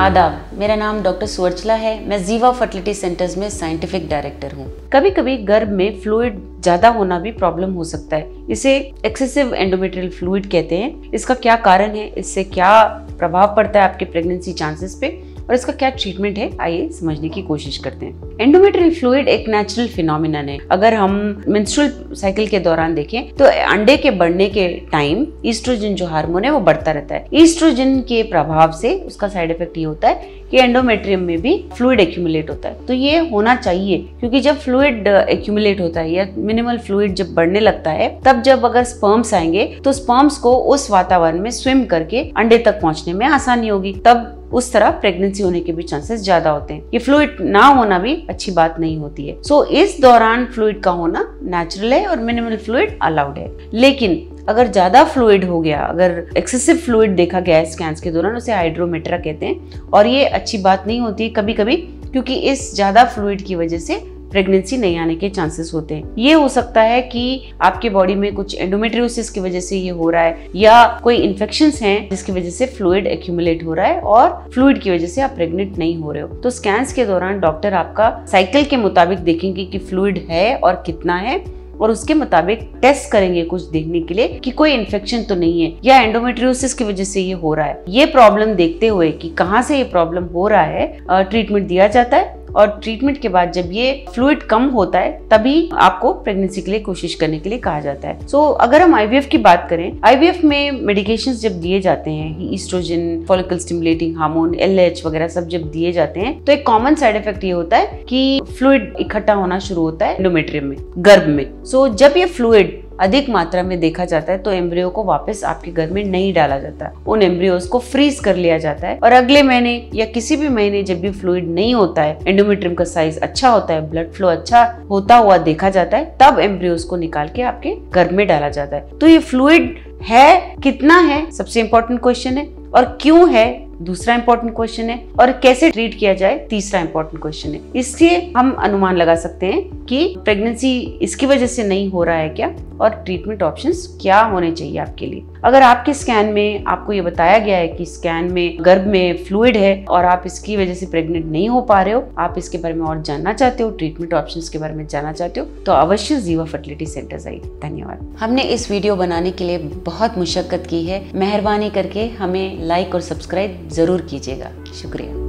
आदाब, मेरा नाम डॉक्टर सुवर्चला है। मैं जीवा फर्टिलिटी सेंटर्स में साइंटिफिक डायरेक्टर हूँ। कभी कभी गर्भ में फ्लूइड ज्यादा होना भी प्रॉब्लम हो सकता है। इसे एक्सेसिव एंडोमेट्रियल फ्लूइड कहते हैं। इसका क्या कारण है, इससे क्या प्रभाव पड़ता है आपके प्रेगनेंसी चांसेस पे और इसका क्या ट्रीटमेंट है, आइए समझने की कोशिश करते हैं। एंडोमेट्रियल फ्लूइड एक नेचुरल फिनोमिनन है। अगर हम मेंस्ट्रुअल साइकिल के दौरान देखें तो अंडे के बढ़ने के टाइम ईस्ट्रोजन जो हार्मोन है वो बढ़ता रहता है। ईस्ट्रोजन के प्रभाव से उसका साइड इफेक्ट ये होता है कि एंडोमेट्रियम में भी फ्लूइड एक्यूमुलेट होता है। तो ये होना चाहिए, क्योंकि जब फ्लूइड एक्यूमुलेट होता है या मिनिमल फ्लूइड जब बढ़ने लगता है, तब जब अगर स्पर्म्स आएंगे तो स्पर्म्स को उस वातावरण में स्विम करके अंडे तक पहुंचने में आसानी होगी। तब उस तरह प्रेगनेंसी होने के भी चांसेस ज्यादा होते हैं। ये फ्लूइड ना होना भी अच्छी बात नहीं होती है। सो इस दौरान फ्लूइड का होना नेचुरल है और मिनिमल फ्लूइड अलाउड है। लेकिन अगर ज्यादा फ्लूइड हो गया, अगर एक्सेसिव फ्लूइड देखा गया है स्कैन्स के दौरान, उसे हाइड्रोमेट्रा कहते हैं और ये अच्छी बात नहीं होती है कभी कभी, क्योंकि इस ज्यादा फ्लूइड की वजह से प्रेगनेंसी नहीं आने के चांसेस होते हैं। ये हो सकता है कि आपके बॉडी में कुछ एंडोमेट्रियोसिस की वजह से ये हो रहा है या कोई इन्फेक्शंस हैं जिसकी वजह से फ्लूइड एक्यूमुलेट हो रहा है और फ्लूइड की वजह से आप प्रेग्नेंट नहीं हो रहे हो। तो स्कैन्स के दौरान डॉक्टर आपका साइकिल के मुताबिक देखेंगे कि फ्लूइड है और कितना है और उसके मुताबिक टेस्ट करेंगे कुछ देखने के लिए कि कोई इन्फेक्शन तो नहीं है या एंडोमेट्रियोसिस की वजह से ये हो रहा है। ये प्रॉब्लम देखते हुए कि कहाँ से ये प्रॉब्लम हो रहा है, ट्रीटमेंट दिया जाता है और ट्रीटमेंट के बाद जब ये फ्लूइड कम होता है तभी आपको प्रेगनेंसी के लिए कोशिश करने के लिए कहा जाता है। सो अगर हम आईवीएफ की बात करें, आईवीएफ में मेडिकेशंस जब दिए जाते हैं, estrogen, follicle stimulating hormone, LH वगैरह सब जब दिए जाते हैं, तो एक कॉमन साइड इफेक्ट ये होता है कि फ्लूइड इकट्ठा होना शुरू होता है एंडोमेट्रियम में, गर्भ में। सो जब ये फ्लूइड अधिक मात्रा में देखा जाता है तो एम्ब्रियो को वापस आपके घर में नहीं डाला जाता। उन एम्ब्रियोज को फ्रीज कर लिया जाता है और अगले महीने या किसी भी महीने जब भी फ्लूइड नहीं होता है, एंडोमेट्रियम का साइज अच्छा होता है, ब्लड फ्लो अच्छा होता हुआ देखा जाता है, तब एम्ब्रियोज को निकाल के आपके घर में डाला जाता है। तो ये फ्लूइड है, कितना है, सबसे इंपॉर्टेंट क्वेश्चन है, और क्यों है दूसरा इंपॉर्टेंट क्वेश्चन है, और कैसे ट्रीट किया जाए तीसरा इंपॉर्टेंट क्वेश्चन है। इससे हम अनुमान लगा सकते हैं कि प्रेगनेंसी इसकी वजह से नहीं हो रहा है क्या और ट्रीटमेंट ऑप्शंस क्या होने चाहिए आपके लिए। अगर आपके स्कैन में आपको ये बताया गया है कि स्कैन में गर्भ में फ्लूइड है और आप इसकी वजह से प्रेग्नेंट नहीं हो पा रहे हो, आप इसके बारे में और जानना चाहते हो, ट्रीटमेंट ऑप्शंस के बारे में जानना चाहते हो, तो अवश्य जीवा फर्टिलिटी सेंटर्स आइए। धन्यवाद। हमने इस वीडियो बनाने के लिए बहुत मुशक्कत की है। मेहरबानी करके हमें लाइक और सब्सक्राइब जरूर कीजिएगा। शुक्रिया।